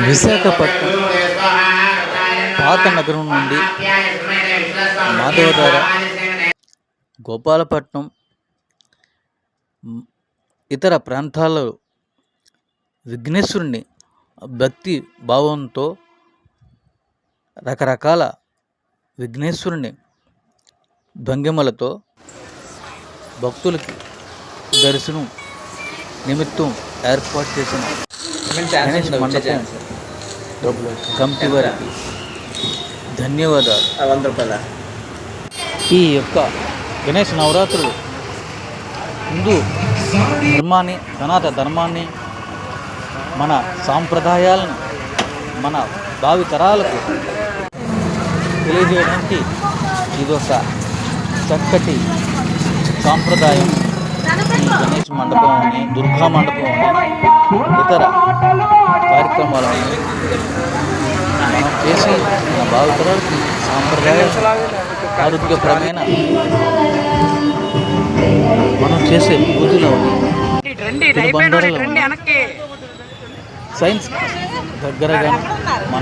విశాఖపట్నం పాత నగరం నుండి మాధవధార, గోపాలపట్నం, ఇతర ప్రాంతాల్లో విఘ్నేశ్వరుని భక్తి భావంతో రకరకాల విఘ్నేశ్వరుని భంగిమలతో భక్తులకి దర్శనం నిమిత్తం ఏర్పాటు చేసిన గణేష్ మండపం కమిటీ వారికి ధన్యవాదాలు. ఈ యొక్క గణేష్ నవరాత్రులు హిందూ ధర్మాన్ని, సనాతన ధర్మాన్ని, మన సాంప్రదాయాలను మన భావి తరాలకు తెలియజేయడానికి ఇదొక చక్కటి సాంప్రదాయం. ఈ గణేష్ మండపం అని, దుర్గా మండపం అని, ఇతర కార్యక్రమాలను మనం చేసి మన భావి తరాలకి సాంప్రదాయ ఆరోగ్యపరమైన మనం చేసే పూజలు సైన్స్ దగ్గరగా మన